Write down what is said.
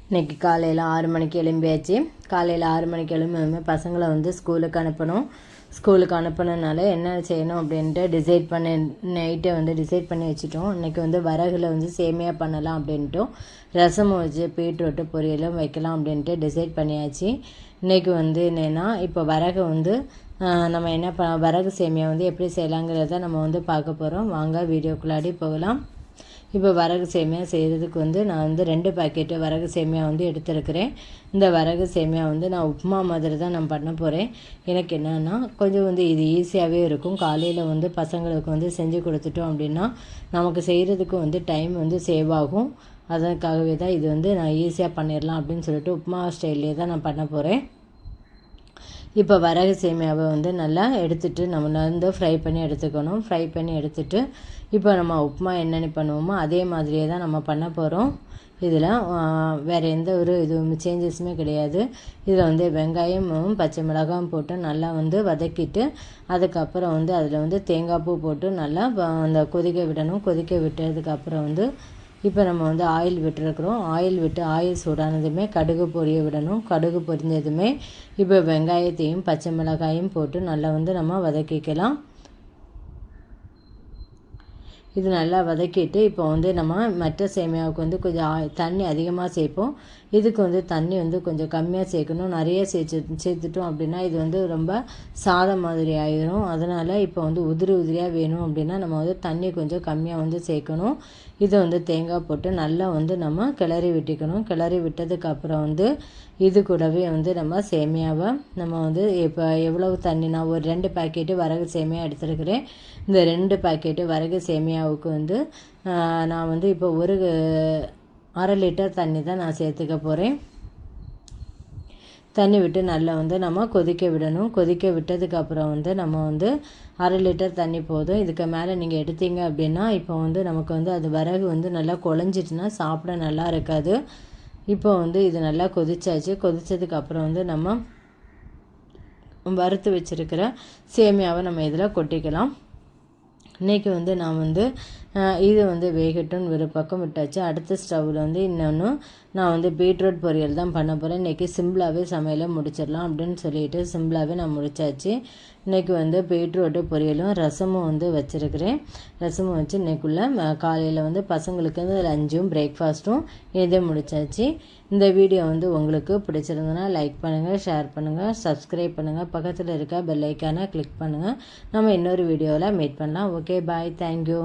இன்றைக்கி காலையில் 6 மணிக்கு எழும்பியாச்சு. காலையில் 6 மணிக்கு எழும்பி பசங்களை வந்து ஸ்கூலுக்கு அனுப்பணுனால என்ன செய்யணும் அப்படின்ட்டு நைட்டை வந்து டிசைட் பண்ணி வச்சுட்டோம். இன்றைக்கி வந்து வரகுல வந்து சேமியா பண்ணலாம் அப்படின்ட்டும் ரசமும் வச்சு பீட்ரூட்டு பொரியலும் வைக்கலாம் அப்படின்ட்டு டிசைட் பண்ணியாச்சு. இன்றைக்கி வந்து என்னென்னா இப்போ வரகு வந்து நம்ம வரகு சேமியா வந்து எப்படி செய்யலாங்கிறத நம்ம வந்து பார்க்க போகிறோம். வாங்க வீடியோக்குள்ளாடி போகலாம். இப்போ வரகு சேமியா செய்கிறதுக்கு வந்து நான் வந்து 2 பாக்கெட்டு வரகு சேமியா வந்து எடுத்துருக்கிறேன். இந்த வரகு சேமியா வந்து நான் உப்புமா மாதிரி தான் நான் பண்ண போகிறேன். எனக்கு என்னென்னா கொஞ்சம் வந்து இது ஈஸியாகவே இருக்கும். காலையில் வந்து பசங்களுக்கு வந்து செஞ்சு கொடுத்துட்டோம் அப்படின்னா நமக்கு செய்கிறதுக்கு வந்து டைம் வந்து சேவ் ஆகும். அதற்காகவே தான் இது வந்து நான் ஈஸியாக பண்ணிடலாம் அப்படின்னு சொல்லிட்டு உப்புமா ஸ்டைல்லே தான் நான் பண்ண போகிறேன். இப்போ வரகு சேமியாவை வந்து நல்லா எடுத்துகிட்டு நம்ம வந்து ஃப்ரை பண்ணி எடுத்துக்கணும். ஃப்ரை பண்ணி எடுத்துகிட்டு இப்போ நம்ம உப்புமா என்னென்ன பண்ணுவோமோ அதே மாதிரியே தான் நம்ம பண்ண போகிறோம். இதில் வேறு எந்த ஒரு சேஞ்சஸுமே கிடையாது. இதில் வந்து வெங்காயமும் பச்சை மிளகாயும் போட்டு நல்லா வந்து வதக்கிட்டு அதுக்கப்புறம் வந்து அதில் வந்து தேங்காய் பூ போட்டு நல்லா அந்த கொதிக்க விடணும். கொதிக்க விட்டதுக்கப்புறம் வந்து இப்போ நம்ம வந்து ஆயில் விட்டுருக்குறோம். ஆயில் சூடானதுமே கடுகு பொரிய விடணும். கடுகு பொரிஞ்சதுமே இப்போ வெங்காயத்தையும் பச்சை மிளகாயும் போட்டு நல்லா வந்து நம்ம வதக்கிக்கலாம். இது நல்லா வதக்கிட்டு இப்போ வந்து நம்ம மற்ற சேமியாவுக்கு வந்து கொஞ்சம் தண்ணி அதிகமாக சேர்ப்போம். இதுக்கு வந்து தண்ணி வந்து கொஞ்சம் கம்மியாக சேர்க்கணும். நிறைய சேர்த்துட்டோம் அப்படின்னா இது வந்து ரொம்ப சாதம் மாதிரி ஆயிடும். அதனால் இப்போ வந்து உதிரியாக வேணும் அப்படின்னா நம்ம வந்து தண்ணி கொஞ்சம் கம்மியாக வந்து சேர்க்கணும். இதை வந்து தேங்காய் போட்டு நல்லா வந்து நம்ம கிளறி விட்டுக்கணும். கிளறி விட்டதுக்கப்புறம் வந்து இது கூடவே வந்து நம்ம சேமியாவை நம்ம வந்து இப்போ எவ்வளவு தண்ணி நான் ஒரு 2 பாக்கெட்டு வரகு சேமியா எடுத்துருக்கிறேன். இந்த 2 பாக்கெட்டு வரகு சேமியாவுக்கு வந்து நான் வந்து இப்போ ஒரு 1/2 லிட்டர் தண்ணி தான் நான் சேர்த்துக்க போகிறேன். தண்ணி விட்டு நல்லா வந்து நம்ம கொதிக்க விடணும். கொதிக்க விட்டதுக்கப்புறம் வந்து நம்ம வந்து 1/2 லிட்டர் தண்ணி போதும். இதுக்கு மேலே நீங்கள் எடுத்தீங்க அப்படின்னா இப்போ வந்து நமக்கு வந்து அது வரகு வந்து நல்லா குழஞ்சிட்டுனா சாப்பிட நல்லா இருக்காது. இப்போ வந்து இது நல்லா கொதிச்சாச்சு. கொதித்ததுக்கப்புறம் வந்து நம்ம வறுத்து வச்சுருக்கிற சேமியாவை நம்ம இதில் கொட்டிக்கலாம். இன்றைக்கி வந்து நான் வந்து இது வந்து வேகட்டும்னு ஒரு பக்கம் விட்டாச்சு. அடுத்த ஸ்டவ்வில் வந்து இன்னொன்று நான் வந்து பீட்ரூட் பொரியல் தான் பண்ண போகிறேன். இன்றைக்கி சிம்பிளாகவே சமையலை முடிச்சிடலாம் அப்படின்னு சொல்லிட்டு சிம்பிளாகவே நான் முடித்தாச்சு. இன்றைக்கி வந்து பீட்ரூட்டு பொரியலும் ரசமும் வந்து வச்சுருக்கிறேன். ரசமும் வச்சு இன்றைக்குள்ளே காலையில் வந்து பசங்களுக்கு வந்து லஞ்சும் பிரேக்ஃபாஸ்ட்டும் இதே முடித்தாச்சு. இந்த வீடியோ வந்து உங்களுக்கு பிடிச்சிருந்ததுன்னா லைக் பண்ணுங்கள், ஷேர் பண்ணுங்கள், சப்ஸ்கிரைப் பண்ணுங்கள், பக்கத்தில் இருக்க பெல் ஐக்கானை கிளிக் பண்ணுங்கள். நம்ம இன்னொரு வீடியோவில் மீட் பண்ணலாம். ஓகே, பாய், தேங்க்யூ.